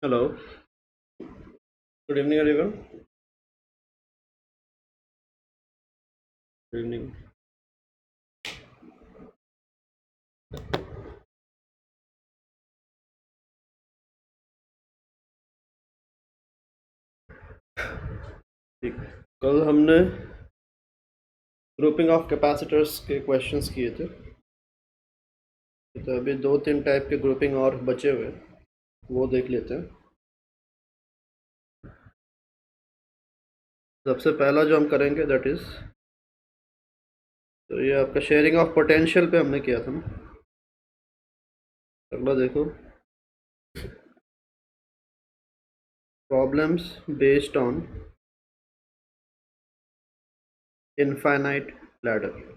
Hello, good evening, everyone. Good evening. ठीक, कल हमने ग्रुपिंग ऑफ कैपेसिटर्स के क्वेश्चंस किए थे। तो अभी दो तीन टाइप के ग्रुपिंग और बचे हुए हैं, वो देख लेते हैं। सबसे पहला जो हम करेंगे दैट इज, तो ये आपका शेयरिंग ऑफ पोटेंशियल पे हमने किया था ना। अगला देखो, problems based on infinite ladder.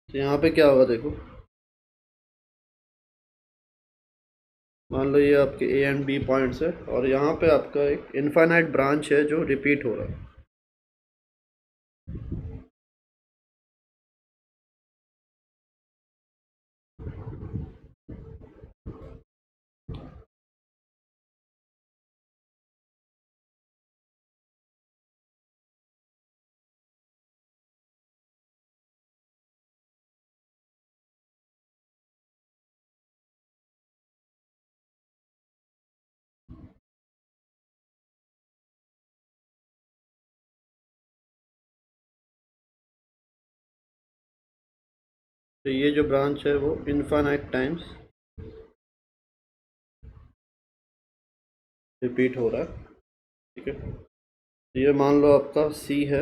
तो यहाँ पे क्या होगा देखो, मान लो ये आपके ए एंड बी पॉइंट्स है और यहाँ पे आपका एक इनफाइनाइट ब्रांच है जो रिपीट हो रहा है। तो ये जो ब्रांच है वो इनफाइनाइट टाइम्स रिपीट हो रहा है। ठीक है, तो ये मान लो आपका सी है,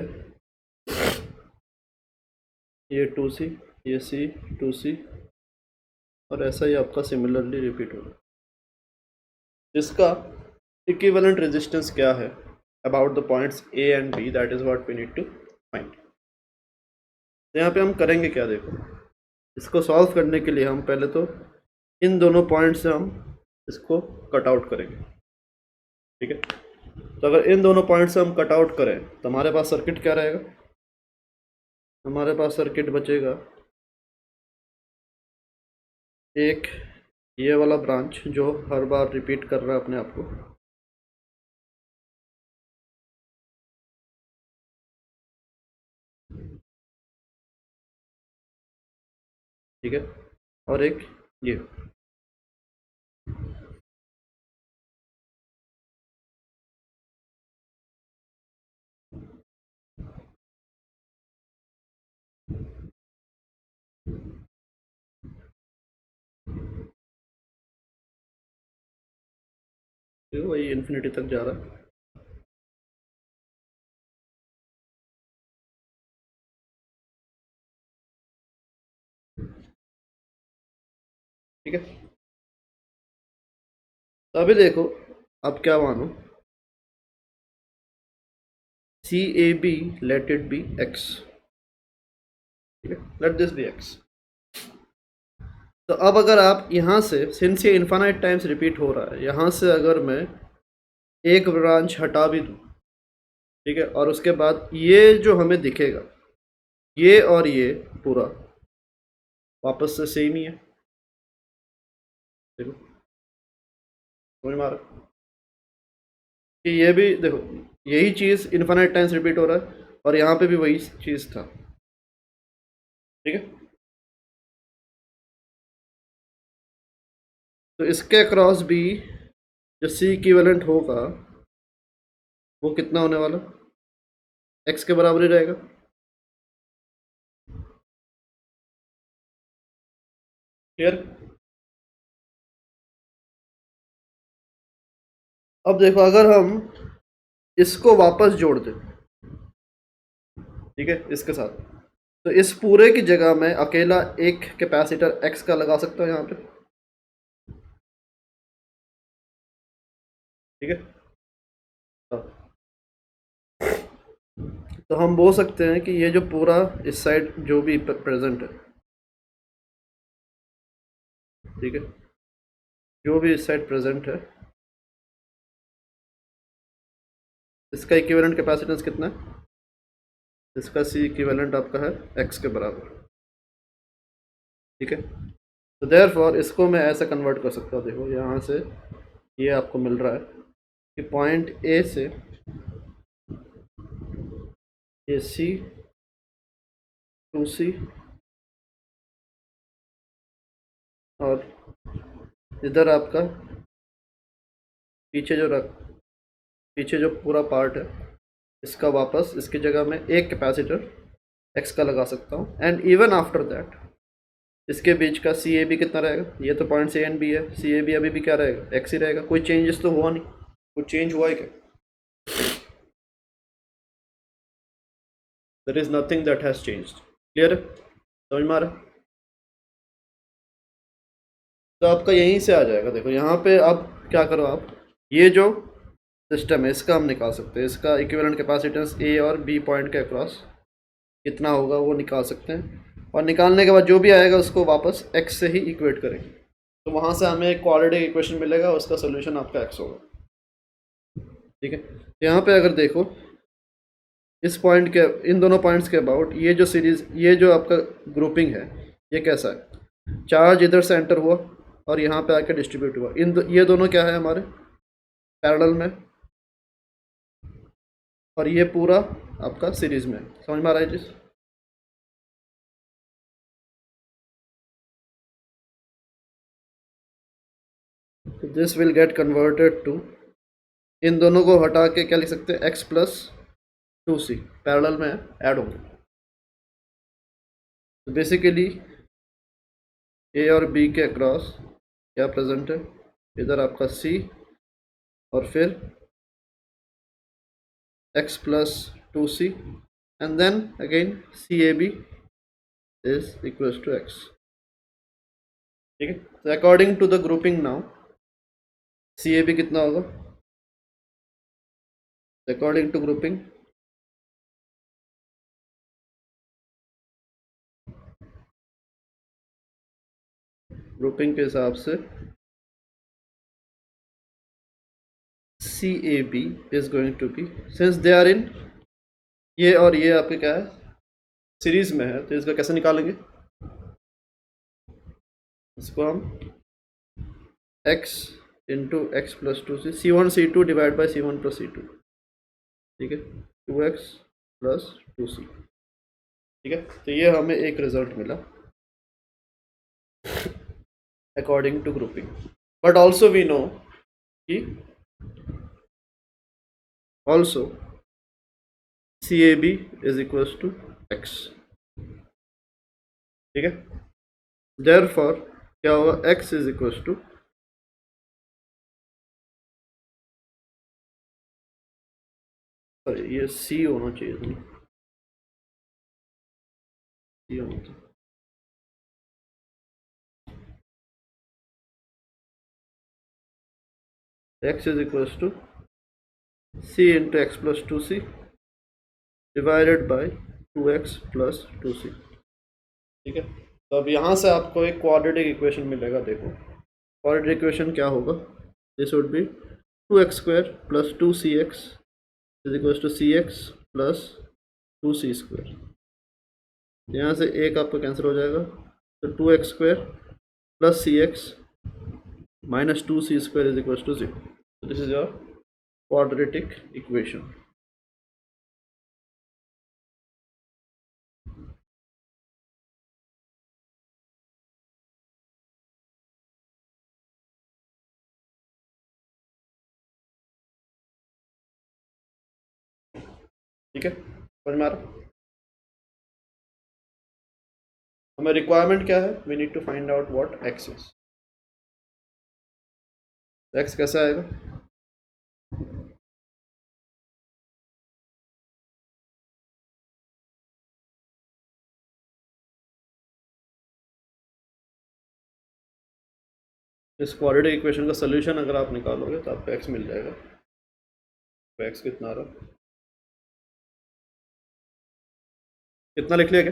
ये टू सी, ये सी, टू सी, और ऐसा ही आपका सिमिलरली रिपीट होगा। इसका इक्विवेलेंट रेजिस्टेंस क्या है about the points A and B, that is what we need to find. यहाँ पे हम करेंगे क्या देखो, इसको सॉल्व करने के लिए हम पहले तो इन दोनों पॉइंट से हम इसको कट आउट करेंगे। ठीक है, तो अगर इन दोनों पॉइंट से हम कट आउट करें तो हमारे पास सर्किट क्या रहेगा, हमारे पास सर्किट बचेगा एक ये वाला ब्रांच जो हर बार रिपीट कर रहा है अपने आप को, ठीक है, और एक ये। तो वही इन्फिनिटी तक जा रहा है। ठीक है, तो अभी देखो, अब क्या मानो, C A B let it be x. ठीक है, लेट दिस बी एक्स। तो अब अगर आप यहाँ से, सिंस ये इन्फानाइट टाइम्स रिपीट हो रहा है, यहाँ से अगर मैं एक ब्रांच हटा भी दूँ, ठीक है, और उसके बाद ये जो हमें दिखेगा, ये और ये पूरा वापस से सेम ही है। देखो, समझ में आ रहा है कि ये भी देखो, यही चीज़ इन्फानाइट टाइम्स रिपीट हो रहा है और यहाँ पे भी वही चीज़ था। ठीक है, तो इसके अक्रॉस भी जो सी इक्विवेलेंट होगा वो कितना होने वाला, एक्स के बराबर ही रहेगा। क्लियर। अब देखो, अगर हम इसको वापस जोड़ दें, ठीक है, इसके साथ, तो इस पूरे की जगह मैं अकेला एक कैपेसिटर एक्स का लगा सकता हूँ यहाँ पे। ठीक है, तो हम बोल सकते हैं कि ये जो पूरा इस साइड जो भी प्रेजेंट है, ठीक है, जो भी इस साइड प्रेजेंट है इसका इक्विवेलेंट कैपेसिटेंस कितना है, इसका सी इक्विवेलेंट आपका है एक्स के बराबर। ठीक है, तो देयरफॉर इसको मैं ऐसा कन्वर्ट कर सकता हूँ, देखो यहाँ से ये आपको मिल रहा है कि पॉइंट ए से ये सी टू सी और इधर आपका पीछे जो पूरा पार्ट है इसका वापस इसकी जगह में एक कैपेसिटर एक्स का लगा सकता हूँ। एंड इवन आफ्टर दैट इसके बीच का सी ए बी कितना रहेगा, ये तो पॉइंट सी एन बी है, सी ए बी अभी भी क्या रहेगा, एक्स ही रहेगा। कोई चेंजेस तो हुआ नहीं, कुछ चेंज हुआ है क्या? There is nothing that has changed. Clear है, समझ में आ रहा है? तो आपका यहीं से आ जाएगा। देखो यहाँ पे अब क्या करो आप, ये जो सिस्टम है इसका हम निकाल सकते हैं, इसका इक्विवेलेंट कैपेसिटेंस ए और बी पॉइंट के अक्रॉस कितना होगा वो निकाल सकते हैं, और निकालने के बाद जो भी आएगा उसको वापस एक्स से ही इक्वेट करेंगे। तो वहाँ से हमें एक क्वाड्रेटिक इक्वेशन मिलेगा, उसका सोल्यूशन आपका एक्स होगा। ठीक है, तो यहाँ पे अगर देखो इस पॉइंट के, इन दोनों पॉइंट्स के अबाउट ये जो सीरीज, ये जो आपका ग्रुपिंग है ये कैसा है, चार्ज इधर से एंटर हुआ और यहाँ पे आके डिस्ट्रीब्यूट हुआ। ये दोनों क्या है हमारे पैरेलल में, और ये पूरा आपका सीरीज में। समझ में आ रहा है चीज़? This will get converted to, इन दोनों को हटा के क्या लिख सकते हैं, x plus two C parallel में ऐड होंगे। तो बेसिकली ए और बी के अक्रॉस क्या प्रेजेंट है, इधर आपका सी और फिर x plus 2c and then again CAB is equals to x. ठीक है, तो according to the grouping now CAB कितना होगा, अकॉर्डिंग टू ग्रुपिंग के हिसाब से CAB is going to be, since they are in, ये और ये आपके क्या है सीरीज में है, तो इसका कैसे निकालेंगे, इसको हम x into x plus two C, C one C two divide by C one plus C two. ठीक है, 2x प्लस 2c। ठीक है, तो ये हमें एक रिजल्ट मिला according to grouping. But also we know कि also CAB is equals to x। ठीक है, देयरफॉर क्या होगा, x इज इक्वल्स टू, ये C होना चाहिए था, C होना चाहिए। x is equals to c into x plus 2c divided by 2x plus 2c। ठीक है, तो अब यहाँ से आपको एक क्वाड्रेटिक इक्वेशन मिलेगा। देखो क्वाड्रेटिक इक्वेशन क्या होगा, this would be 2x square plus 2cx is equals to cx plus 2c square. यहाँ से एक आपका कैंसिल हो जाएगा, तो 2x square plus cx minus 2c square is equals to 0। This is your quadratic equation. ठीक है, समझ में आ रहा? हमें रिक्वायरमेंट क्या है, we need to find out what x is. X कैसे आएगा, इस क्वाड्रेटिक इक्वेशन का सोल्यूशन अगर आप निकालोगे तो आपको एक्स मिल जाएगा। तो एक्स कितना आ रहा, कितना लिख लिया क्या?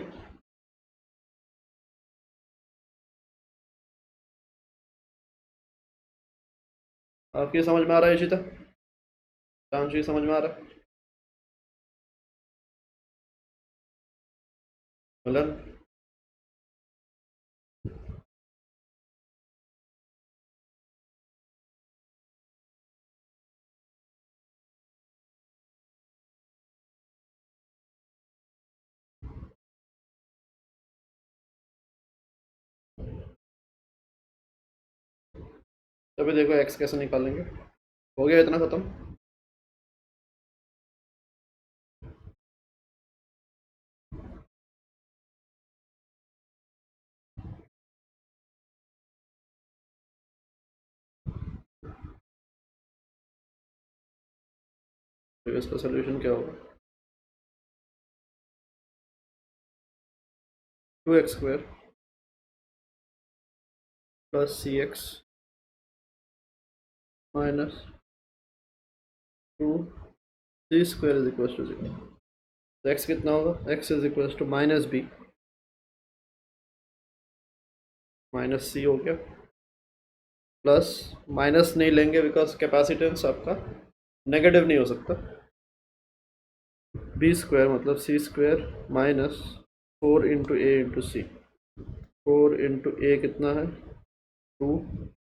आपकी समझ में आ रहा है इशिता? चांशी समझ में आ रहा है? मिलन? तभी देखो एक्स कैसे निकालेंगे। हो गया इतना खत्म। तो इसका सोल्यूशन क्या होगा? 2x² plus cx minus 2c² is equal to 0। तो x कितना होगा? x is equal to minus B minus C हो गया, प्लस माइनस नहीं लेंगे बिकॉज कैपेसिटेंस आपका नेगेटिव नहीं हो सकता। b² मतलब c² minus 4 × a × c। 4 × a कितना है? 2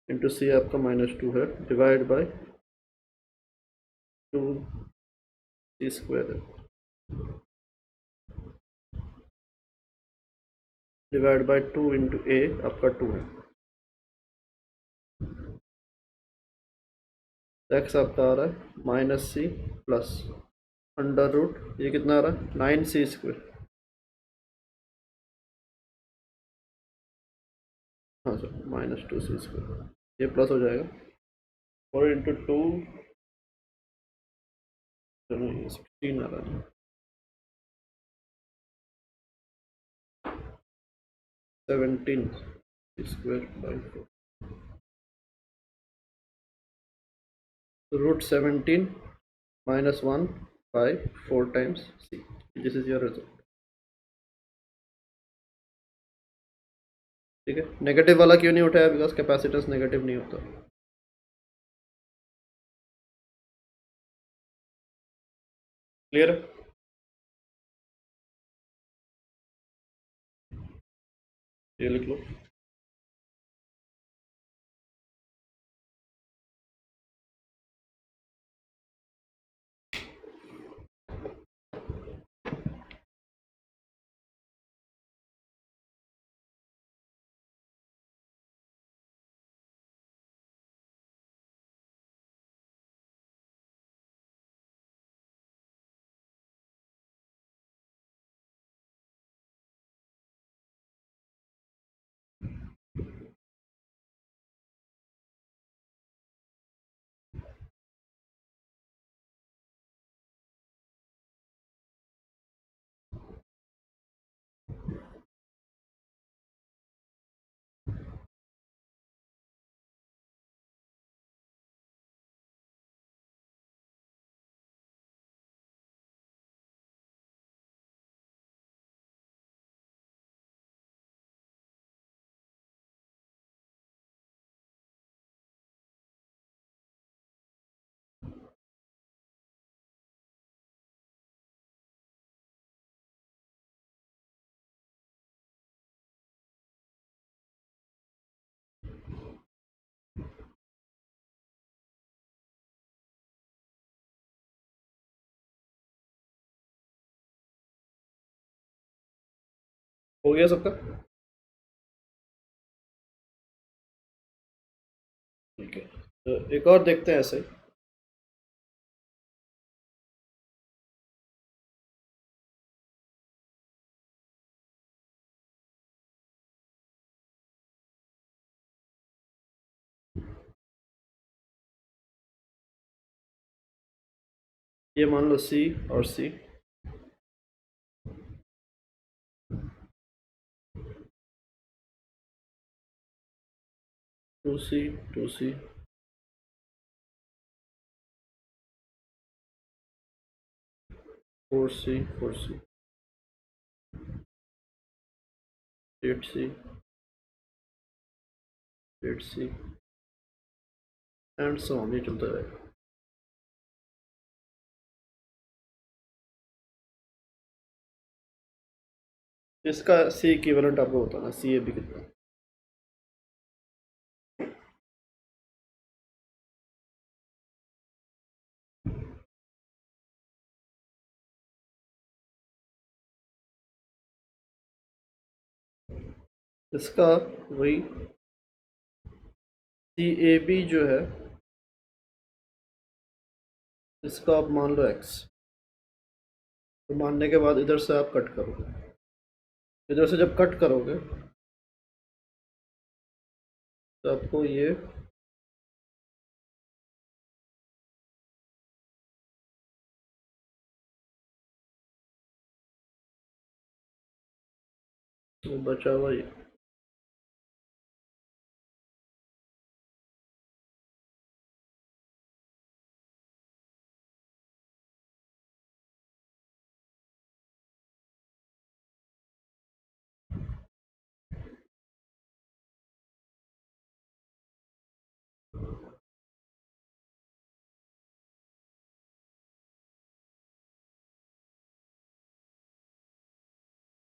× c आपका -2 है, डिवाइड बाय 2c² है, डिवाइड बाय 2 × a आपका 2 है। एक्स आपका आ रहा है -c प्लस अंडर रूट, ये कितना आ रहा है? 9c²। हाँ सर, -2c², ये प्लस हो जाएगा। 4 × 2 चलो, 16 आ रहा है। 17 by 4, √17 -1 by 4 times c। This is your result. ठीक है, नेगेटिव वाला क्यों नहीं उठाया? बिकॉज कैपेसिटेंस नेगेटिव नहीं होता। क्लियर है? ये लिख लो। हो गया सबका? ठीक है, तो एक और देखते हैं ऐसे। ये मान लो C और C, 2C 2C 4C 4C 8C 8C and so on, ये चलता रहेगा। इसका सी इक्विवेलेंट आपको बताना, सी ए बी कितना। इसका वही सी ए बी जो है, इसका आप मान लो एक्स। तो मानने के बाद इधर से आप कट करोगे, इधर से जब कट करोगे तो आपको ये बचा हुआ ये।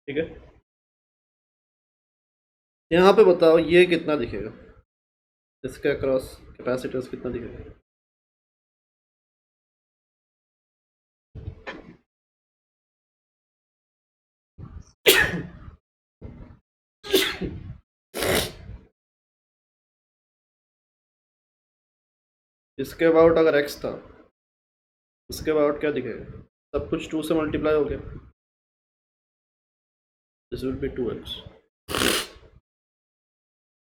ठीक है, यहाँ पे बताओ ये कितना दिखेगा, इसके अक्रॉस कैपेसिटेंस कितना दिखेगा। इसके अबाउट अगर एक्स था, इसके अबाउट क्या दिखेगा, सब कुछ 2 से मल्टीप्लाई हो गया, दिस विल बी 2x।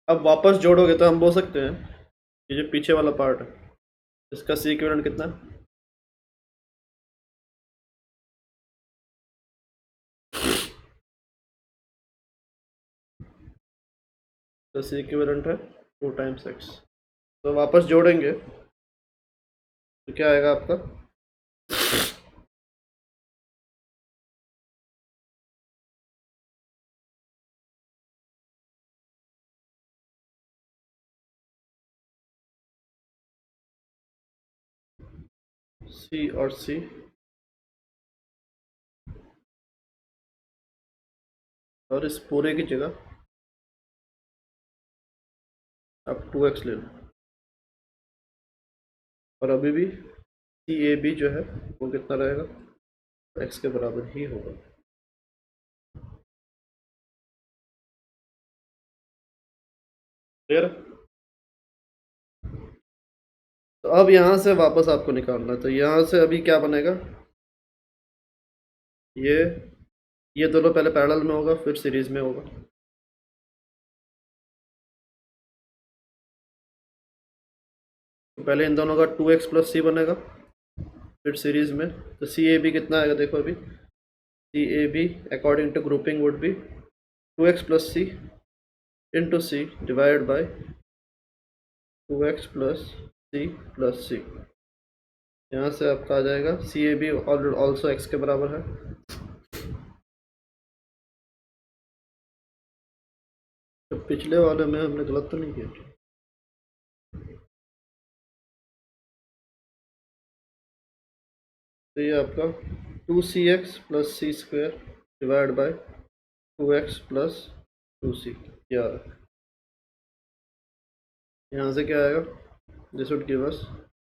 अब वापस जोड़ोगे तो हम बोल सकते हैं ये जो पीछे वाला पार्ट है, इसका सी इक्विवेलेंट कितना है, तो सी इक्विवेलेंट है 2 टाइम्स एक्स। तो वापस जोड़ेंगे तो क्या आएगा आपका, सी और सी, और इस पूरे की जगह आप 2x ले लो, और अभी भी सी ए बी जो है वो कितना रहेगा, एक्स के बराबर ही होगा। क्लियर। तो अब यहाँ से वापस आपको निकालना है, तो यहाँ से अभी क्या बनेगा, ये ये दोनों पहले पैरेलल में होगा फिर सीरीज में होगा। तो पहले इन दोनों का 2x प्लस सी बनेगा, फिर सीरीज में। तो सी ए बी कितना आएगा देखो अभी, C A B according to grouping would be 2x plus C into C divide by 2x plus C. यहाँ से आपका आ जाएगा C A B also x के बराबर है। तो पिछले वाले में हमने गलत तो नहीं किया। तो ये आपका 2cx plus C square divide by 2x plus 2c, क्या यहाँ से क्या आएगा, this would give us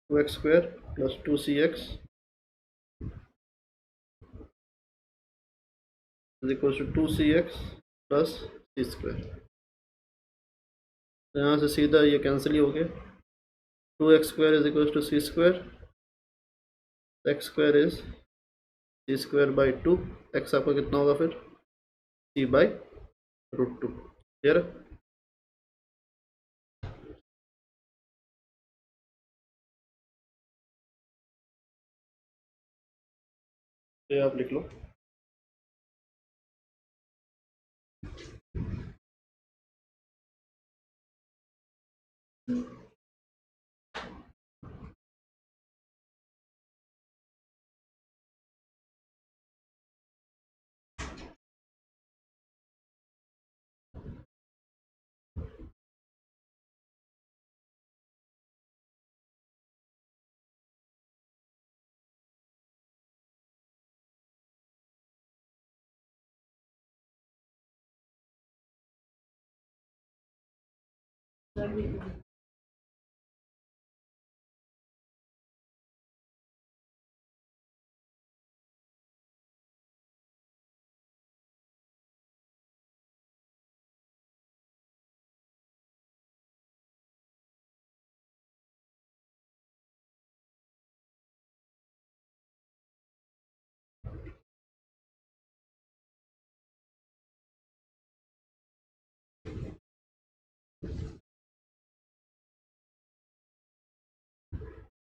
2x square plus 2cx is equal to 2cx plus C square. तो यहाँ से सीधा ये कैंसिल ही हो गया, 2x square is equal to C square, x square is C square by 2, x आपका कितना होगा फिर सी बाई √2। क्लियर है। ये आप लिख लो।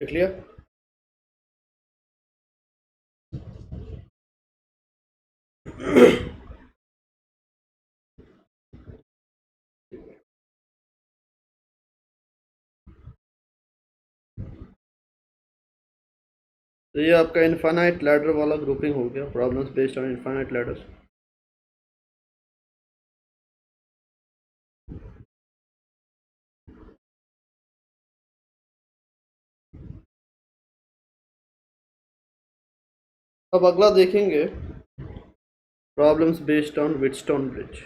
देख लिया। तो ये आपका इनफाइनाइट लैडर वाला ग्रुपिंग हो गया, problems based on infinite ladder. अब अगला देखेंगे problems based on Wheatstone bridge.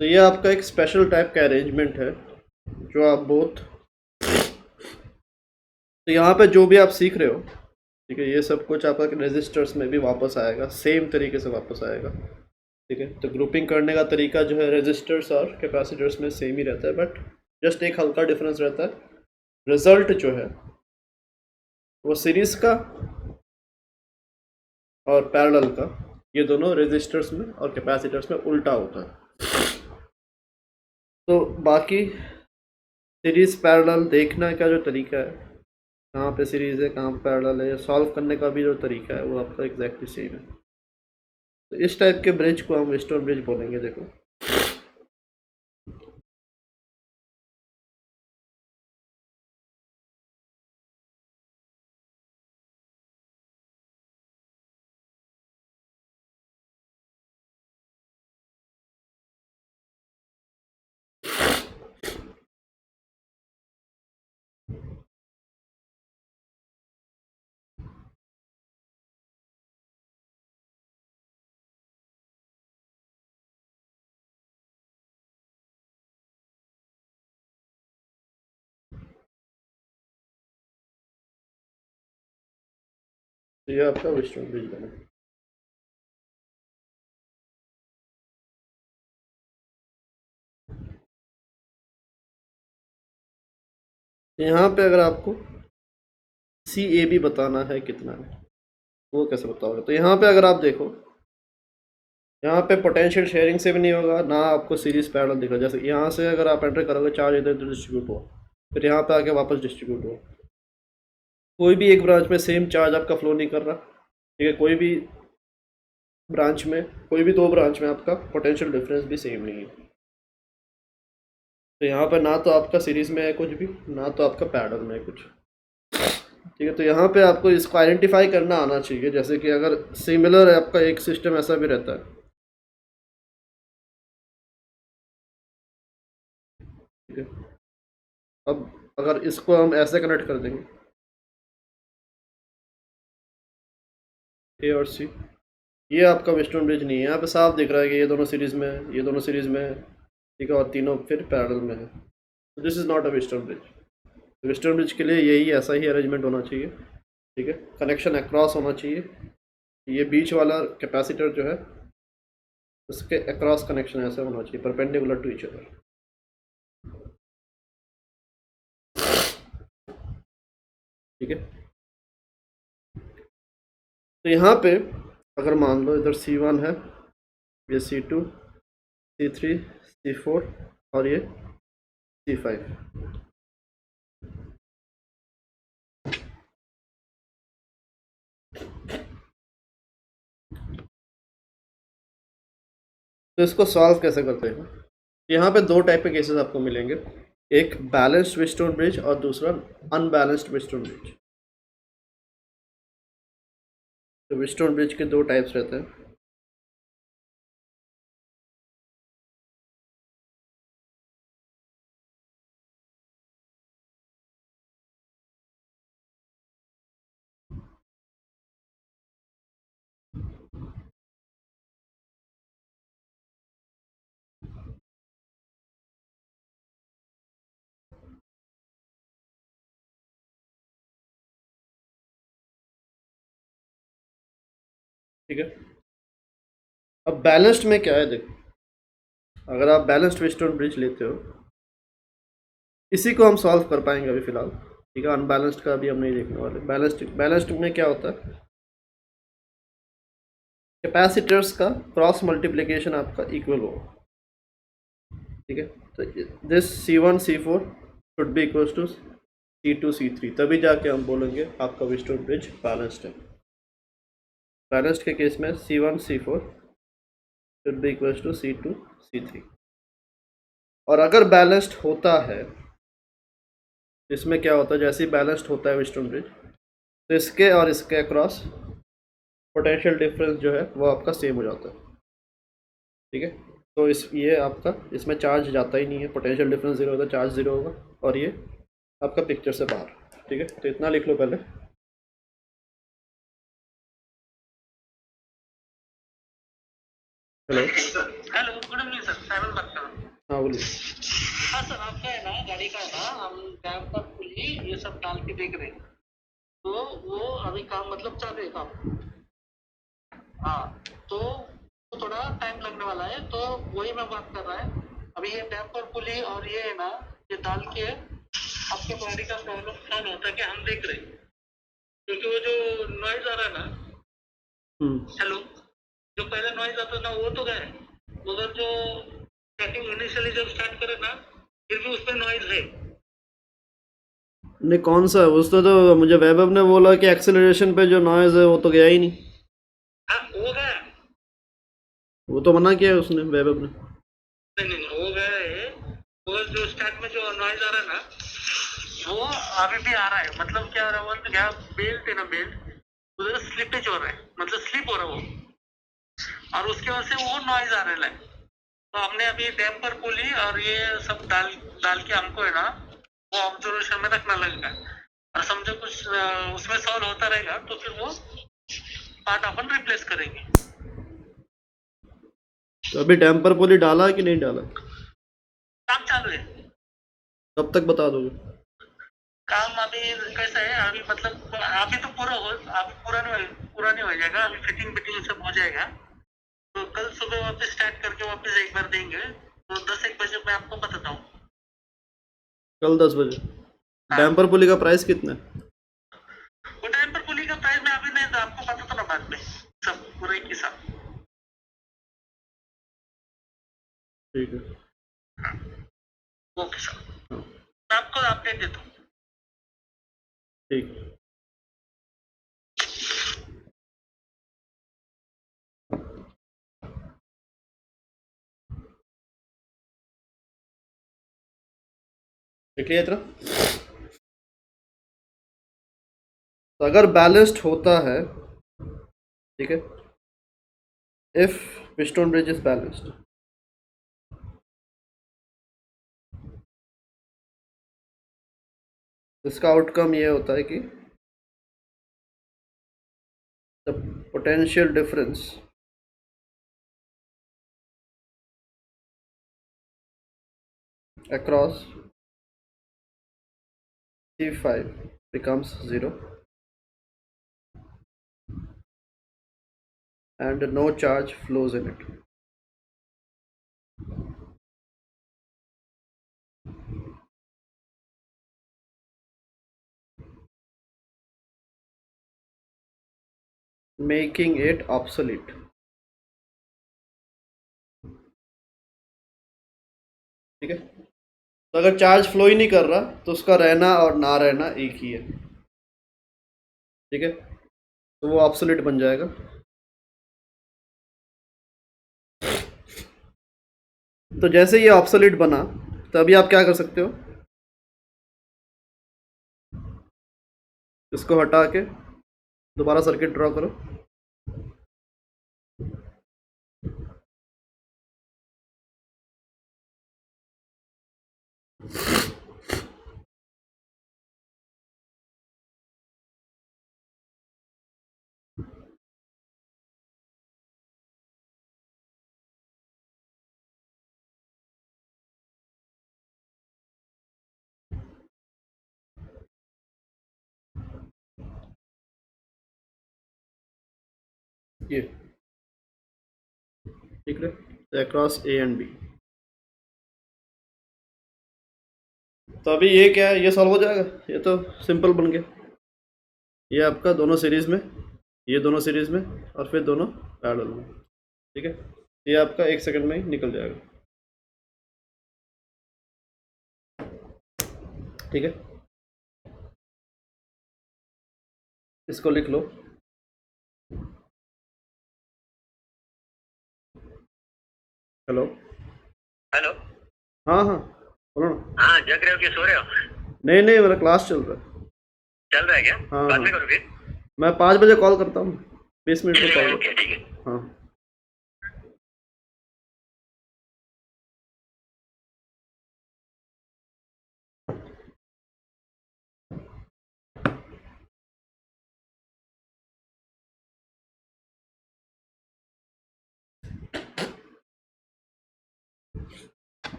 तो ये आपका एक स्पेशल टाइप का अरेंजमेंट है जो आप बोथ, तो यहाँ पे जो भी आप सीख रहे हो, ठीक है, ये सब कुछ आपका रजिस्टर्स में भी वापस आएगा, सेम तरीके से वापस आएगा। ठीक है, तो ग्रुपिंग करने का तरीका जो है रजिस्टर्स और कैपेसिटर्स में सेम ही रहता है, बट जस्ट एक हल्का डिफरेंस रहता है। रिजल्ट जो है वो सीरीज का और पैरेलल का, ये दोनों रजिस्टर्स में और कैपेसिटर्स में उल्टा होता है। तो बाकी सीरीज पैरेलल देखने का जो तरीका है, कहाँ पे सीरीज है कहाँ पे पैरेलल है, सॉल्व करने का भी जो तरीका है वो आपका एग्जैक्टली सेम है। तो इस टाइप के ब्रिज को हम व्हीटस्टोन ब्रिज बोलेंगे। देखो, तो ये आपका व्हीटस्टोन ब्रिज बना। यहाँ पे अगर आपको सी ए बी बताना है कितना है, वो कैसे बताओगे? तो यहाँ पे अगर आप देखो, यहाँ पे पोटेंशियल शेयरिंग से भी नहीं होगा, ना आपको सीरीज पैरेलल दिखा। जैसे यहाँ से अगर आप एंटर करोगे, चार्ज इधर उधर डिस्ट्रीब्यूट हुआ, फिर यहाँ पे आके वापस डिस्ट्रीब्यूट हुआ, कोई भी एक ब्रांच में सेम चार्ज आपका फ्लो नहीं कर रहा। ठीक है, कोई भी ब्रांच में, कोई भी दो ब्रांच में आपका पोटेंशियल डिफरेंस भी सेम नहीं है। तो यहाँ पर ना तो आपका सीरीज में है कुछ भी, ना तो आपका पैरेलल में है कुछ। ठीक है, तो यहाँ पे आपको इसको आइडेंटिफाई करना आना चाहिए। जैसे कि अगर सिमिलर है आपका एक सिस्टम, ऐसा भी रहता है। ठीक है, अब अगर इसको हम ऐसे कनेक्ट कर देंगे, ए और सी, ये आपका वेस्टर्न ब्रिज नहीं है। यहाँ पे साफ दिख रहा है कि ये दोनों सीरीज में है, ये दोनों सीरीज में है। ठीक है, और तीनों फिर पैरेलल में है। तो this is not a western bridge. Western bridge के लिए यही ऐसा ही अरेंजमेंट होना चाहिए। ठीक है, कनेक्शन अक्रॉस होना चाहिए। ये बीच वाला कैपेसिटर जो है उसके अक्रॉस कनेक्शन ऐसा होना चाहिए, परपेंडिकुलर टू ईच अदर। ठीक है, तो यहाँ पे अगर मान लो इधर C1 है, ये C2, C3, C4 और ये C5। तो इसको सॉल्व कैसे करते हैं? यहाँ पे दो टाइप के केसेस आपको मिलेंगे। एक बैलेंस्ड व्हीटस्टोन ब्रिज और दूसरा अनबैलेंस्ड व्हीटस्टोन ब्रिज। तो व्हीटस्टोन ब्रिज के दो टाइप्स रहते हैं। ठीक है, अब बैलेंस्ड में क्या है देखो, अगर आप बैलेंस्ड व्हीटस्टोन ब्रिज लेते हो, इसी को हम सॉल्व कर पाएंगे अभी फिलहाल। ठीक है, अनबैलेंस्ड का अभी हम नहीं देखने वाले। बैलेंस्ड में क्या होता है, कैपेसिटर्स का क्रॉस मल्टीप्लिकेशन आपका इक्वल होगा। ठीक है, तो this C1 C4 should be equal to C2 C3, तभी जाके हम बोलेंगे आपका व्हीटस्टोन ब्रिज बैलेंस्ड है। बैलेंस्ड के केस में C1 C4 should be equal to C2 C3। और अगर बैलेंस्ड होता है, इसमें क्या होता है, जैसे ही बैलेंस्ड होता है व्हीटस्टोन ब्रिज, तो इसके और इसके अक्रॉस पोटेंशियल डिफरेंस जो है वो आपका सेम हो जाता है। ठीक है, तो ये आपका इसमें चार्ज जाता ही नहीं है, पोटेंशियल डिफरेंस जीरो होता है, चार्ज जीरो होगा, और ये आपका पिक्चर से बाहर। ठीक है, तो इतना लिख लो पहले। Hello hello, good evening sir, Simon बात कर रहा हूँ। हाँ बोलिए। हाँ सर, आपका है ना गाड़ी का है ना, हम डैम पर पुली ये सब डाल के देख रहे हैं, तो वो अभी काम मतलब चालू है काम। हाँ, तो थोड़ा टाइम लगने वाला है, तो वही मैं बात कर रहा है। अभी ये डैम पर पुली और ये है ना, ये डाल के आपके गाड़ी का प्रॉब्लम सॉल्व होता है कि हम देख रहे हैं, क्योंकि वो जो नॉइज आ रहा है ना, हेलो, जो पहले नॉइज आता था वो तो गए, मगर जो ट्रैकिंग इनिशियली जब स्टार्ट करे ना, फिर भी उस पर नॉइज है। नहीं, कौन सा उसने तो मुझे वैभव ने बोला कि एक्सेलरेशन पे जो नॉइज़ है वो तो गया ही नहीं। हाँ, वो गया। वो तो मना किया है उसने, वैभव ने। नहीं नहीं नहीं, वो गया है, मगर जो स्टार्ट में जो नॉइज आ रहा है ना, वो अभी भी आ रहा है। मतलब क्या हो रहा है, वो क्या बेल्ट है ना, बेल्ट उधर स्लिपेज हो रहा है, मतलब स्लिप हो रहा है वो, और उसकी वजह से वो नॉइज आ रहा है। तो हमने अभी डैम पर पुली और ये सब डाल डाल के हमको है ना, वो ऑब्जर्वेशन में रखना लगेगा, और समझो कुछ उसमें सॉल्व होता रहेगा, तो फिर वो पार्ट अपन रिप्लेस करेंगे। तो अभी डैम पर पुली डाला कि नहीं डाला? काम चालू है। कब तक बता दोगे? काम अभी कैसा है, अभी मतलब अभी तो पूरा हो, अभी पूरा नहीं हो जाएगा, अभी फिटिंग फिटिंग सब हो जाएगा, तो कल सुबह वापस स्टार्ट करके वापस एक बार देंगे, तो 10-1 बजे मैं आपको बताता हूँ। कल 10 बजे। डैम पर पुली का प्राइस कितना है? वो टाइम पर पुली का प्राइस मैं अभी नहीं, आपको पता था ना बाद में, सब पूरे के साथ। ठीक है, ओके सर, मैं आपको अपडेट देता हूँ। ठीक है। क्लियर इतना? तो अगर बैलेंस्ड होता है, ठीक है, if Wheatstone bridge is balanced, इसका आउटकम ये होता है कि the potential difference across C5 becomes 0 and no charge flows in it. Making it obsolete. ठीक है, तो अगर चार्ज फ्लो ही नहीं कर रहा तो उसका रहना और ना रहना एक ही है। ठीक है, तो वो ऑब्सोलीट बन जाएगा। तो जैसे ये ऑब्सोलीट बना, तो अभी आप क्या कर सकते हो, इसको हटा के दोबारा सर्किट ड्रॉ करो। ये ठीक है, अक्रॉस ए एंड बी। तो अभी ये क्या है, ये सॉल्व हो जाएगा, ये तो सिंपल बन गया। ये आपका दोनों सीरीज़ में, ये दोनों सीरीज़ में और फिर दोनों पैरेलल में, ठीक है। ये आपका 1 सेकंड में ही निकल जाएगा, ठीक है। इसको लिख लो। हेलो। हेलो। हाँ हाँ, बोलो ना। हाँ, जग रहे हो कि सो रहे हो? नहीं नहीं, मेरा क्लास चल रहा है। चल रहा है क्या? हाँ बाद में हाँ, करो फिर। मैं 5 बजे कॉल करता हूँ, 20 मिनट में कॉल ओके, करता ठीक है। हूँ। हाँ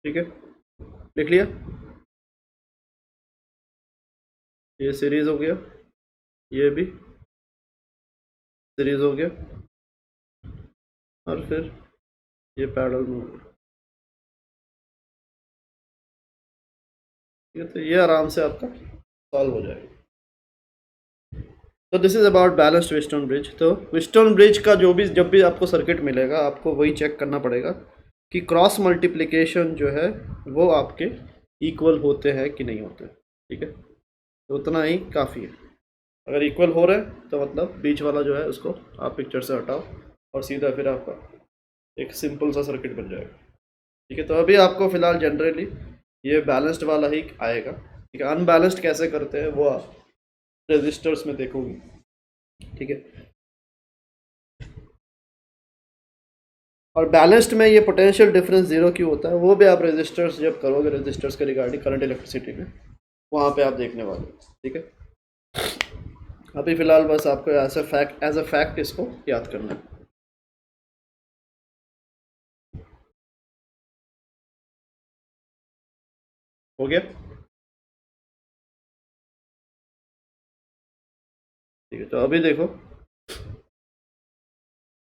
ठीक है, लिख लिया। ये सीरीज़ हो गया, ये भी सीरीज़ हो गया, और फिर ये पैरेलल में हो गया, ठीक है। तो ये आराम से आपका सॉल्व हो जाएगा। तो this is about balanced Wheatstone bridge. तो व्हीटस्टोन ब्रिज का जो भी, जब भी आपको सर्किट मिलेगा, आपको वही चेक करना पड़ेगा कि क्रॉस मल्टीप्लिकेशन जो है वो आपके इक्वल होते हैं कि नहीं होते, ठीक है। तो उतना ही काफ़ी है। अगर इक्वल हो रहे हैं तो मतलब बीच वाला जो है उसको आप पिक्चर से हटाओ और सीधा फिर आपका एक सिंपल सा सर्किट बन जाएगा, ठीक है। तो अभी आपको फ़िलहाल जनरली ये बैलेंस्ड वाला ही आएगा, ठीक है। अनबैलेंस्ड कैसे करते हैं वो आप रजिस्टर्स में देखोगे, ठीक है। और बैलेंस्ड में ये पोटेंशियल डिफरेंस जीरो क्यों होता है, वो भी आप रजिस्टर्स जब करोगे, रजिस्टर्स के रिगार्डिंग करंट इलेक्ट्रिसिटी में, वहाँ पे आप देखने वाले हो, ठीक है। अभी फ़िलहाल बस आपको एज अ फैक्ट इसको याद करना है। हो गया, ठीक है। तो अभी देखो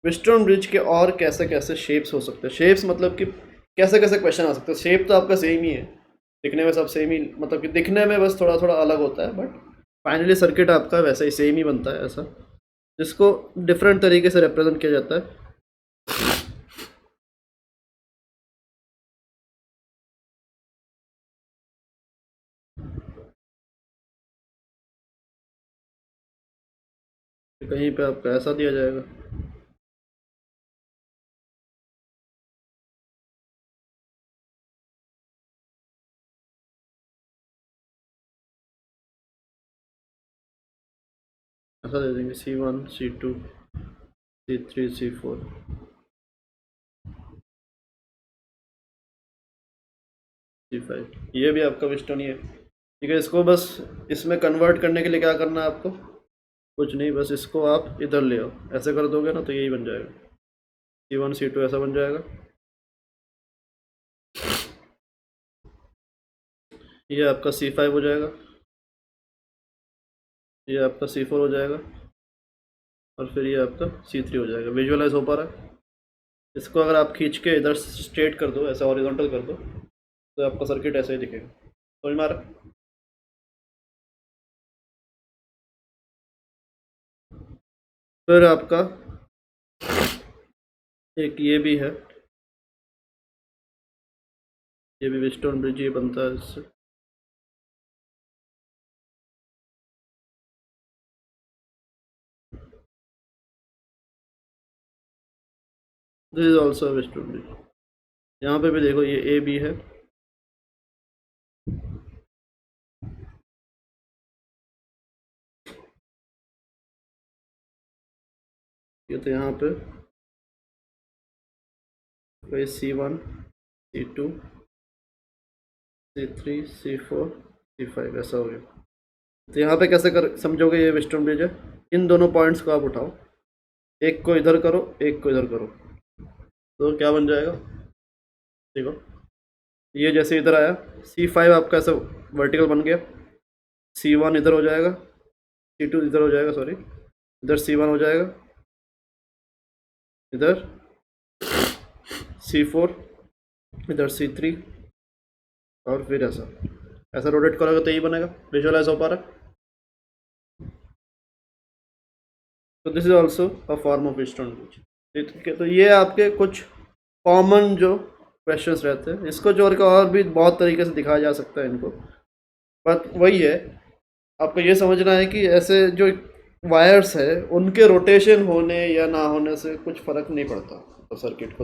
व्हीटस्टोन ब्रिज के और कैसे कैसे शेप्स हो सकते हैं। शेप्स मतलब कि कैसे कैसे क्वेश्चन आ सकते हैं। शेप तो आपका सेम ही है, दिखने में सब सेम ही, मतलब कि दिखने में बस थोड़ा थोड़ा अलग होता है, बट फाइनली सर्किट आपका वैसे ही सेम ही बनता है, ऐसा जिसको डिफरेंट तरीके से रिप्रेजेंट किया जाता है। कहीं पे आपका ऐसा दिया जाएगा, ऐसा दे देंगे C1 C2 C3 C4, C5। ये भी आपका व्हीटस्टोन ही है, ठीक है। इसको बस इसमें कन्वर्ट करने के लिए क्या करना है आपको, कुछ नहीं, बस इसको आप इधर ले आओ, ऐसे कर दोगे ना तो यही बन जाएगा, C1 C2 ऐसा बन जाएगा। ये आपका C5 हो जाएगा, ये आपका C4 हो जाएगा, और फिर ये आपका C3 हो जाएगा। विजुअलाइज हो पा रहा है? इसको अगर आप खींच के इधर स्ट्रेट कर दो, ऐसा हॉरिजॉन्टल कर दो, तो आपका सर्किट ऐसे ही दिखेगा। समझ में आ रहा है? फिर आपका एक ये भी है, ये भी व्हीटस्टोन ब्रिज ये बनता है इससे। This is also western bridge. यहाँ पे भी देखो ये ए बी है, ये तो यहाँ पे कोई C1 C2 C3 C4 C5 ऐसा हो गया। तो यहाँ पे कैसे कर समझोगे ये वेस्टर्न ब्रिज है? इन दोनों पॉइंट्स को आप उठाओ, एक को इधर करो, एक को इधर करो, तो क्या बन जाएगा? देखो ये जैसे इधर आया, C5 आपका ऐसा वर्टिकल बन गया, C1 इधर हो जाएगा, C2 इधर हो जाएगा, सॉरी इधर C1 हो जाएगा, इधर C4, इधर C3, और फिर ऐसा ऐसा रोटेट करोगे तो यही बनेगा। विजुअलाइज हो पा रहा है? तो this is also a form of western bridge. ठीक है, तो ये आपके कुछ कॉमन जो क्वेश्चंस रहते हैं, इसको जोड़ के और भी बहुत तरीके से दिखाया जा सकता है इनको, बट वही है, आपको ये समझना है कि ऐसे जो वायर्स है उनके रोटेशन होने या ना होने से कुछ फ़र्क नहीं पड़ता। तो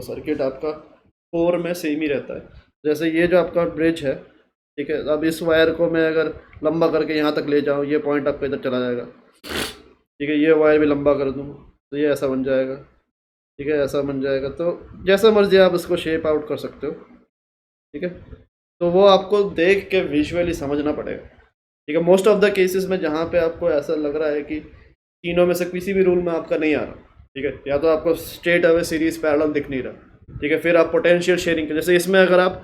सर्किट आपका कोर में सेम ही रहता है। जैसे ये जो आपका ब्रिज है, ठीक है, अब इस वायर को मैं अगर लंबा करके यहाँ तक ले जाऊँ, ये पॉइंट आपका इधर चला जाएगा, ठीक है, ये वायर भी लंबा कर दूँ तो ये ऐसा बन जाएगा, ठीक है, ऐसा बन जाएगा। तो जैसा मर्जी आप इसको शेप आउट कर सकते हो, ठीक है। तो वो आपको देख के विजुअली समझना पड़ेगा, ठीक है। मोस्ट ऑफ द केसेस में जहाँ पे आपको ऐसा लग रहा है कि तीनों में से किसी भी रूल में आपका नहीं आ रहा, ठीक है, या तो आपको स्ट्रेट अवे सीरीज पैरेलल दिख नहीं रहा, ठीक है, फिर आप पोटेंशियल शेयरिंग के, जैसे इसमें अगर आप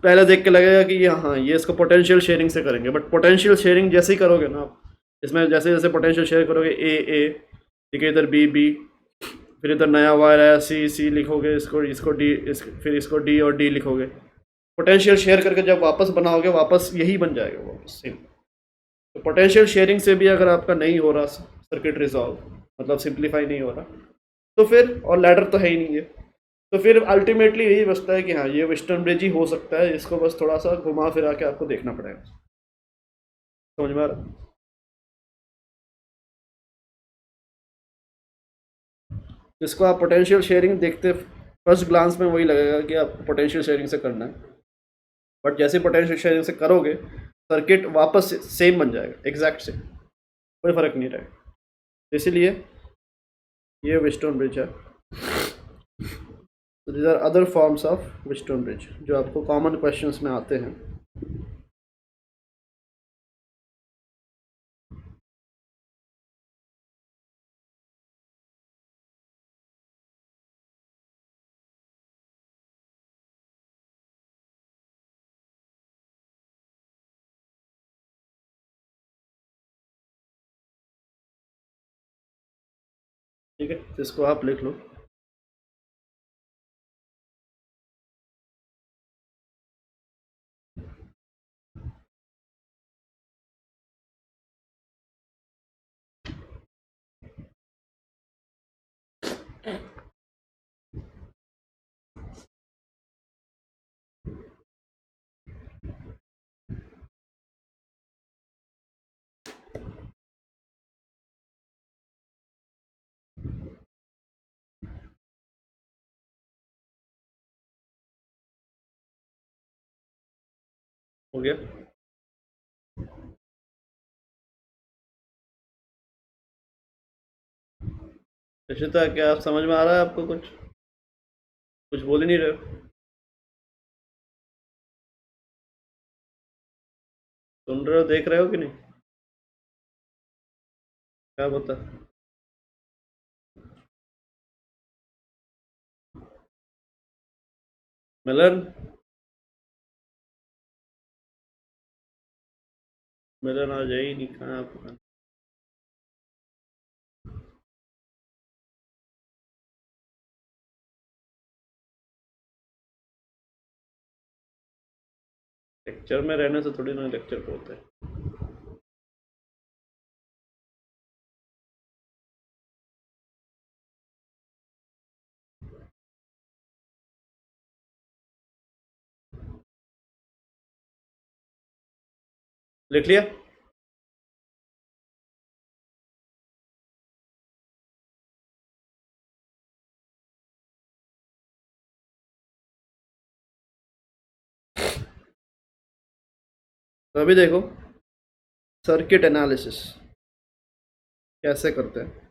पहले देख के लगेगा कि ये हाँ ये इसको पोटेंशियल शेयरिंग से करेंगे, बट पोटेंशियल शेयरिंग जैसे ही करोगे ना आप, इसमें जैसे जैसे पोटेंशियल शेयर करोगे ए, ठीक है, इधर बी, फिर इधर नया वायर आया सी लिखोगे, इसको डी, फिर इसको डी और डी लिखोगे, पोटेंशियल शेयर करके जब वापस बनाओगे वापस यही बन जाएगा वापस सेम। तो पोटेंशियल शेयरिंग से भी अगर आपका नहीं हो रहा सर्किट रिजॉल्व, मतलब सिंप्लीफाई नहीं हो रहा, तो फिर और लैडर तो है ही नहीं है, तो फिर अल्टीमेटली यही बचता है कि हाँ ये वेस्टर्न ब्रिज ही हो सकता है, इसको बस थोड़ा सा घुमा फिरा के आपको देखना पड़ेगा। समझ में आ रहा? इसको आप पोटेंशियल शेयरिंग देखते फर्स्ट ग्लांस में वही लगेगा कि आप पोटेंशियल शेयरिंग से करना है, बट जैसे पोटेंशियल शेयरिंग से करोगे सर्किट वापस सेम बन जाएगा, एग्जैक्ट सेम, कोई फ़र्क नहीं रहेगा। इसीलिए ये वेस्टर्न ब्रिज है। तो these are other forms of western bridge जो आपको कॉमन क्वेश्चंस में आते हैं। ठीक है, इसको आप लिख लो। हो गया? निश्चिता, क्या आप समझ में आ रहा है आपको? कुछ कुछ बोल ही नहीं रहे हो, सुन रहे हो, देख रहे हो कि नहीं? क्या बता? मिलन, मिलन आ जाए ही नहीं, कहाँ आप? लेक्चर में रहने से थोड़ी ना लेक्चर पे होता है। लिख लिया? तो अभी देखो सर्किट एनालिसिस कैसे करते हैं।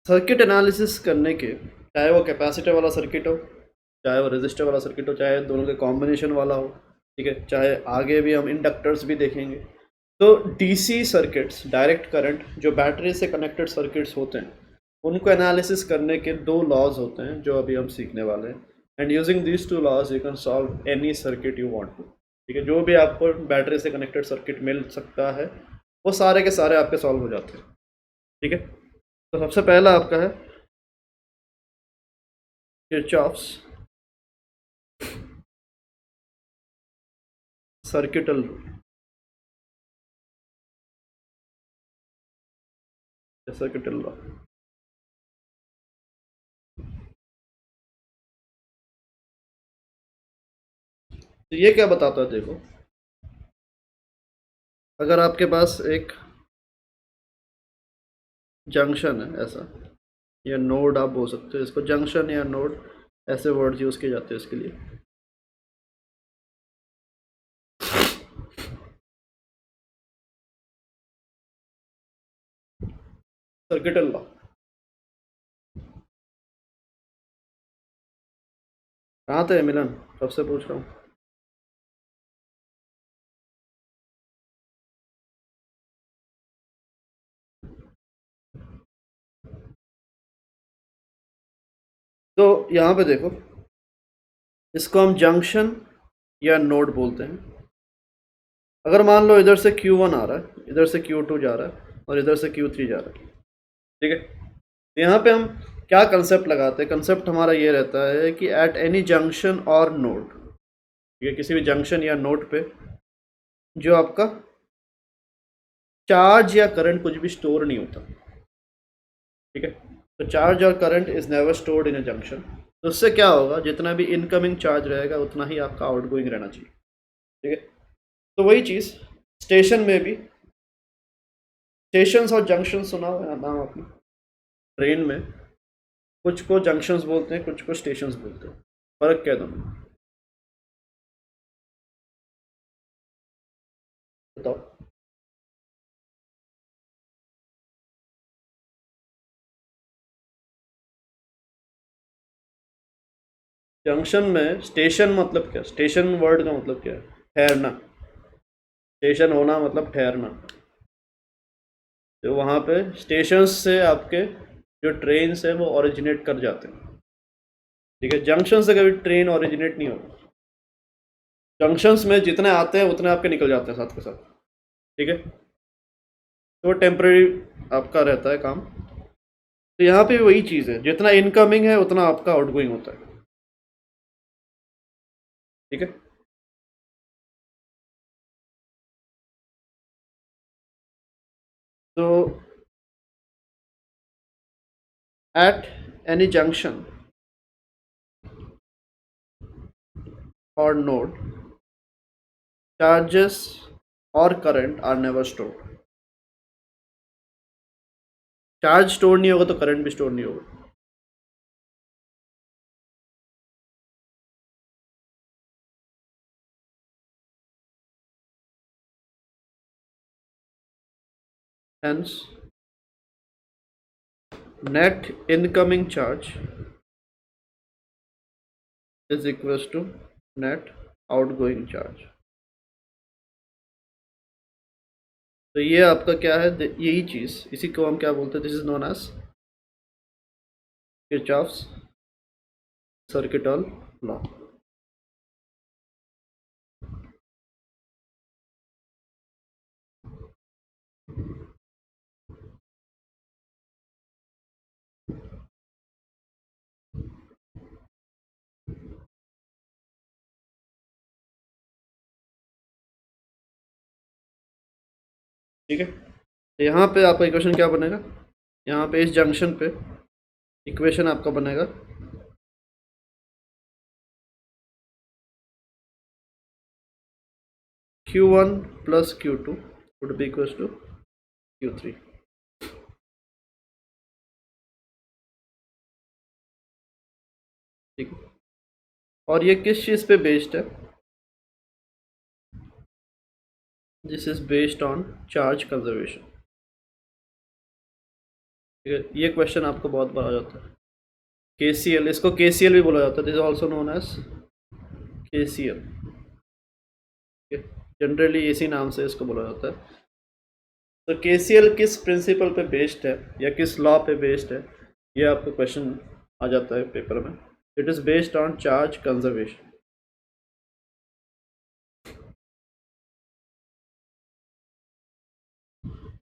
सर्किट एनालिसिस करने के, चाहे वो कैपेसिटर वाला सर्किट हो, चाहे वो रेजिस्टर वाला सर्किट हो, चाहे दोनों के कॉम्बिनेशन वाला हो, ठीक है, चाहे आगे भी हम इंडक्टर्स भी देखेंगे। तो डीसी सर्किट्स, डायरेक्ट करंट, जो बैटरी से कनेक्टेड सर्किट्स होते हैं, उनको एनालिसिस करने के दो लॉज होते हैं जो अभी हम सीखने वाले हैं। And using these two laws you can solve any circuit you want to. ठीक है, जो भी आपको बैटरी से कनेक्टेड सर्किट मिल सकता है वो सारे के सारे आपके सॉल्व हो जाते हैं। ठीक है, तो सबसे पहला आपका है Kirchhoff's circuital rule. Circuital law, तो ये क्या बताता है, देखो अगर आपके पास एक जंक्शन है ऐसा, या नोड आप बोल सकते हो इसको, जंक्शन या नोड ऐसे वर्ड्स यूज़ किए जाते हैं इसके लिए। सर्किटल लॉ कहाँ थे मिलन, कब से पूछ रहा हूँ। तो यहाँ पे देखो, इसको हम जंक्शन या नोड बोलते हैं। अगर मान लो इधर से Q1 आ रहा है, इधर से Q2 जा रहा है और इधर से Q3 जा रहा है, ठीक है, तो यहाँ पे हम क्या कंसेप्ट लगाते हैं। कंसेप्ट हमारा ये रहता है कि एट एनी जंक्शन और नोड, ठीक है, किसी भी जंक्शन या नोड पे जो आपका चार्ज या करंट कुछ भी स्टोर नहीं होता। ठीक है, तो चार्ज और current is never stored in a junction. तो उससे क्या होगा, जितना भी इनकमिंग चार्ज रहेगा उतना ही आपका आउटगोइंग रहना चाहिए। ठीक है, तो वही चीज़ स्टेशन में भी, स्टेशंस और जंक्शन सुना हुआ है नाम आपने, ट्रेन में कुछ को जंक्शंस बोलते हैं, कुछ को स्टेशंस बोलते हैं। फर्क क्या है दोनों, बताओ। जंक्शन में स्टेशन मतलब क्या, स्टेशन वर्ड का मतलब क्या है, ठहरना। स्टेशन होना मतलब ठहरना। तो वहाँ पे स्टेशन से आपके जो ट्रेन है वो ओरिजिनेट कर जाते हैं। ठीक है, जंक्शन से कभी ट्रेन ओरिजिनेट नहीं होगा। जंक्शंस में जितने आते हैं उतने आपके निकल जाते हैं साथ के साथ। ठीक है, तो टेम्परेरी आपका रहता है काम। तो यहाँ पे वही चीज़ है, जितना इनकमिंग है उतना आपका आउटगोइंग होता है। ठीक है, तो एट एनी जंक्शन और नोड चार्जेस और current are never stored. Charge store नहीं होगा तो करंट भी स्टोर नहीं होगा। Hence, net incoming charge is equals to net outgoing charge। तो ये आपका क्या है, यही चीज़, इसी को हम क्या बोलते हैं, this is known as Kirchhoff's circuital law. ठीक है, तो यहाँ पे आपका इक्वेशन क्या बनेगा, यहाँ पे इस जंक्शन पे इक्वेशन आपका बनेगा Q1 plus Q2 would be equals to Q3। ठीक है, और ये किस चीज़ पे बेस्ड है? This is based on charge conservation. ठीक है, ये क्वेश्चन आपको बहुत बार आ जाता है। KCL, इसको KCL भी बोला जाता है, this is also known as KCL। Generally इसी नाम से इसको बोला जाता है। तो KCL किस प्रिंसिपल पे बेस्ड है या किस लॉ पे बेस्ड है, ये आपको क्वेश्चन आ जाता है पेपर में। It is based on charge conservation.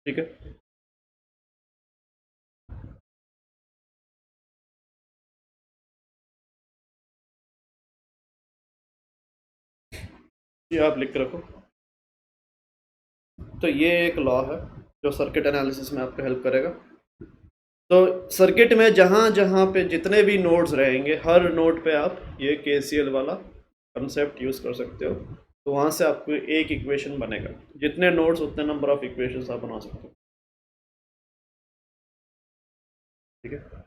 ठीक है, ये आप लिख के रखो। तो ये एक लॉ है जो सर्किट एनालिसिस में आपको हेल्प करेगा। तो सर्किट में जहाँ जहाँ पे जितने भी नोड्स रहेंगे, हर नोड पे आप ये KCL वाला कंसेप्ट यूज़ कर सकते हो। तो वहाँ से आपको एक इक्वेशन बनेगा, जितने नोड्स उतने नंबर ऑफ इक्वेशंस आप बना सकते हो। ठीक है,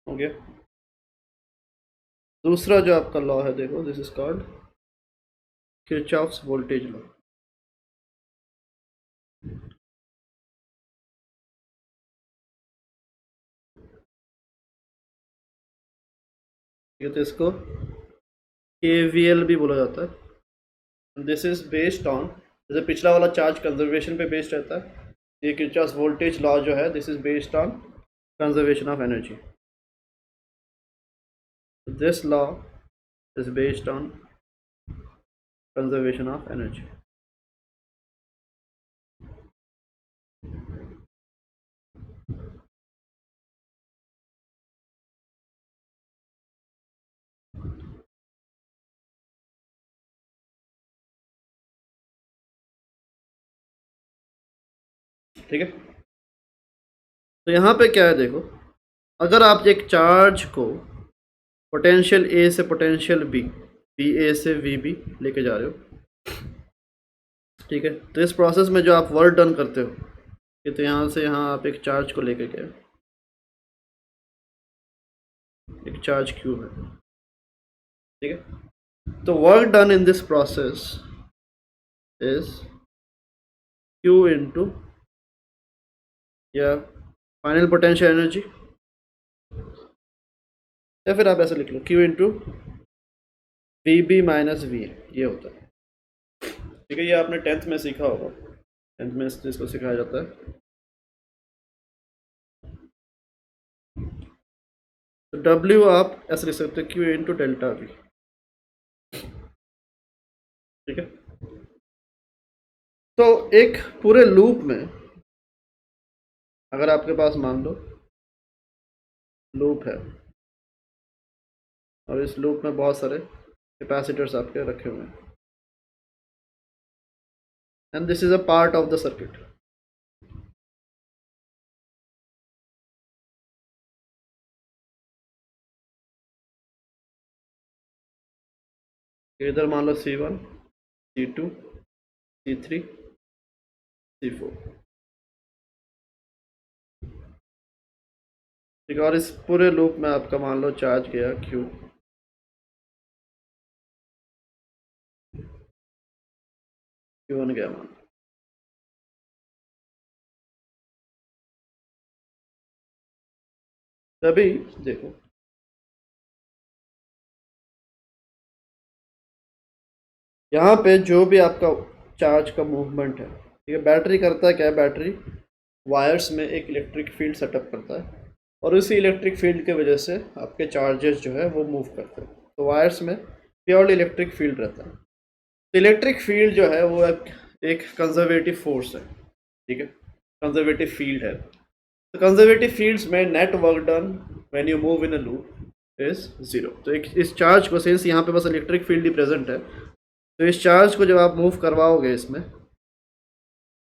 हो गया। दूसरा जो आपका लॉ है, देखो, this is called Kirchhoff's voltage law. ये तो इसको KVL भी बोला जाता है। दिस इज बेस्ड ऑन, जैसे पिछला वाला चार्ज कंजर्वेशन पे बेस्ड रहता है, ये किरचॉफ्स वोल्टेज लॉ जो है, this is based on conservation of energy. This law is based on conservation of energy। ठीक है, तो यहाँ पे क्या है, देखो, अगर आप एक चार्ज को पोटेंशियल A से पोटेंशियल B, VA से VB लेके जा रहे हो, ठीक है, तो इस प्रोसेस में जो आप वर्क डन करते हो, कि तो यहाँ से यहाँ आप एक चार्ज को लेके गए, एक चार्ज Q है, ठीक है, तो work done in this process is Q into, या फाइनल पोटेंशियल एनर्जी, या फिर आप ऐसे लिख लो Q into VB minus VA, ये होता है। ठीक है, ये आपने 10th में सीखा होगा, 10th में इसको सिखाया जाता है। तो W आप ऐसे लिख सकते हो Q इंटू डेल्टा V। ठीक है, तो एक पूरे लूप में अगर आपके पास मान लो लूप है, और इस लूप में बहुत सारे कैपेसिटर्स आपके रखे हुए हैं, and this is a part of the circuit. इधर मान लो C1, C2, C3, C4। ठीक है। और इस पूरे लूप में आपका मान लो चार्ज गया Q1 गया मान लो। तभी देखो यहाँ पे जो भी आपका चार्ज का मूवमेंट है, ठीक है, बैटरी करता है क्या है, बैटरी वायर्स में एक इलेक्ट्रिक फील्ड सेटअप करता है और उसी इलेक्ट्रिक फील्ड की वजह से आपके चार्जेस जो है वो मूव करते हैं। तो वायर्स में प्योरली इलेक्ट्रिक फील्ड रहता है। तो इलेक्ट्रिक फील्ड जो है वो एक कंजर्वेटिव फोर्स है, ठीक है, कंजर्वेटिव फील्ड है। तो कंजर्वेटिव फील्ड्स में net work done when you move in a loop is zero. तो एक इस चार्ज को, सिंस यहाँ पे बस इलेक्ट्रिक फील्ड ही प्रेजेंट है, तो इस चार्ज को जब आप मूव करवाओगे इसमें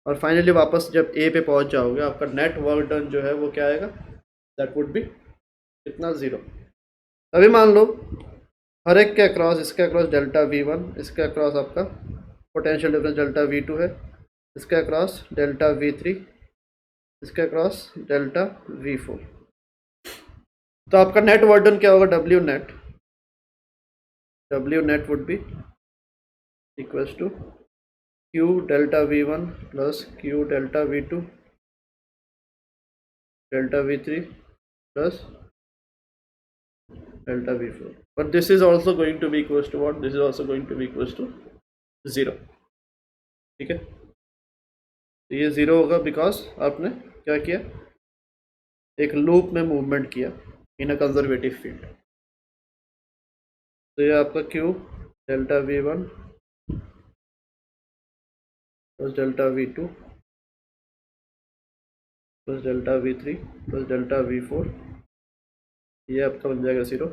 और फाइनली वापस जब ए पे पहुंच जाओगे, आपका नेट वर्क डन जो है वो क्या आएगा, दैट वुड बी कितना, ज़ीरो। अभी मान लो हर एक के अक्रॉस, इसके अक्रॉस डेल्टा V1, इसके अक्रॉस आपका पोटेंशियल डिफरेंस डेल्टा V2 है, इसके अक्रॉस डेल्टा V3, इसके अक्रॉस डेल्टा V4। तो आपका नेट वर्डन क्या होगा, W net would be equals to Q delta V1 plus Q delta V2 delta V3 plus delta V4। but this is also going to be equals to what, this is also going to be equals to 0, ठीक है। तो ये 0 होगा because आपने क्या किया, एक loop में मूवमेंट किया इन अ कंजर्वेटिव फील्ड। तो ये आपका Q delta V1 plus delta V2 plus delta V3 plus delta V4, ये आपका बन जाएगा 0।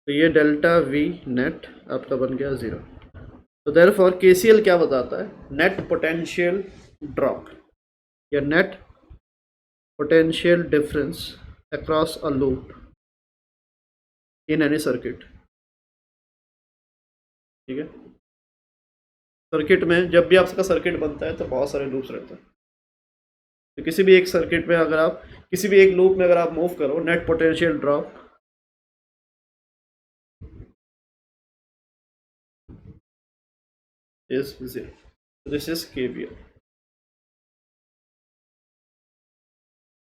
तो ये डेल्टा V नेट आपका बन गया 0। तो देयरफॉर KCL क्या बताता है, नेट पोटेंशियल ड्रॉप या net potential difference across a loop in any circuit, ठीक है। सर्किट में जब भी आपका सर्किट बनता है तो बहुत सारे लूप्स रहते हैं। तो किसी भी एक सर्किट में अगर आप किसी भी एक लूप में अगर आप मूव करो, net potential drop is 0. So this is KVL.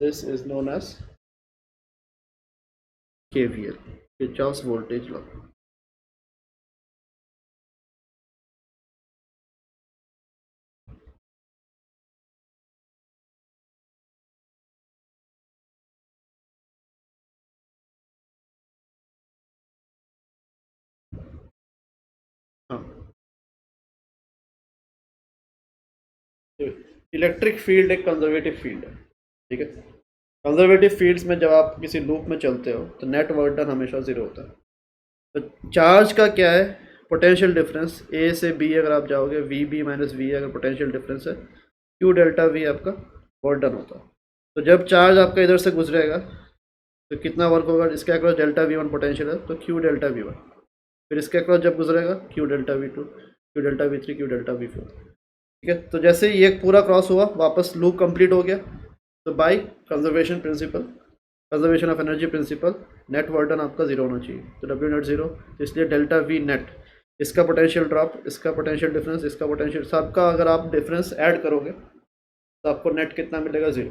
This is known as KVL, Kirchhoff's voltage law. हाँ, इलेक्ट्रिक फील्ड एक कंजर्वेटिव फील्ड है, ठीक है। कंजर्वेटिव फील्ड्स में जब आप किसी लूप में चलते हो तो नेट वर्क डन हमेशा 0 होता है। तो चार्ज का क्या है, पोटेंशियल डिफरेंस ए से बी अगर आप जाओगे, वी बी माइनस वी अगर पोटेंशियल डिफरेंस है, क्यू डेल्टा वी आपका वर्क डन होता है। तो जब चार्ज आपका इधर से गुजरेगा तो कितना वर्क होगा, इसके अक्रॉस डेल्टा V1 पोटेंशियल है तो क्यू डेल्टा V1, फिर इसके अक्रॉस जब गुजरेगा Q delta V2, Q delta V3, Q delta V4, ठीक है। तो जैसे ही ये पूरा क्रॉस हुआ, वापस लूप कंप्लीट हो गया। तो by conservation principle, conservation of energy principle, net work done आपका 0 होना चाहिए। तो डब्ल्यू नेट 0, तो इसलिए डेल्टा V नेट, इसका पोटेंशियल ड्रॉप, इसका पोटेंशियल डिफरेंस, इसका पोटेंशियल, सबका अगर आप डिफरेंस ऐड करोगे तो आपको नेट कितना मिलेगा, 0।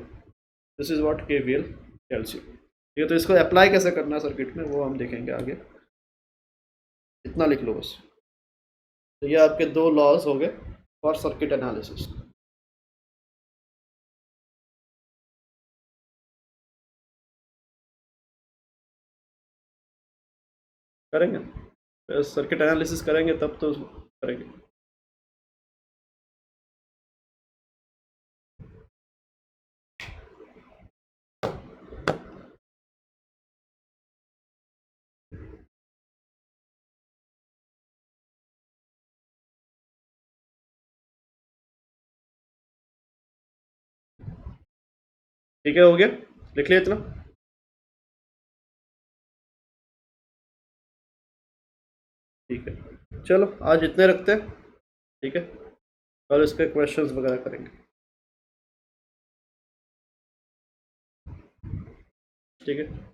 This is what KVL tells you. ठीक है, तो इसको अप्लाई कैसे करना है सर्किट में वो हम देखेंगे आगे। इतना लिख लो बस। तो ये आपके 2 लॉज हो गए फॉर सर्किट एनालिसिस। करेंगे सर्किट एनालिसिस करेंगे तब तो करेंगे। ठीक है, हो गया, लिख लिया इतना। ठीक है, चलो आज इतने रखते हैं, ठीक है। कल इसके क्वेश्चंस वगैरह करेंगे। ठीक है।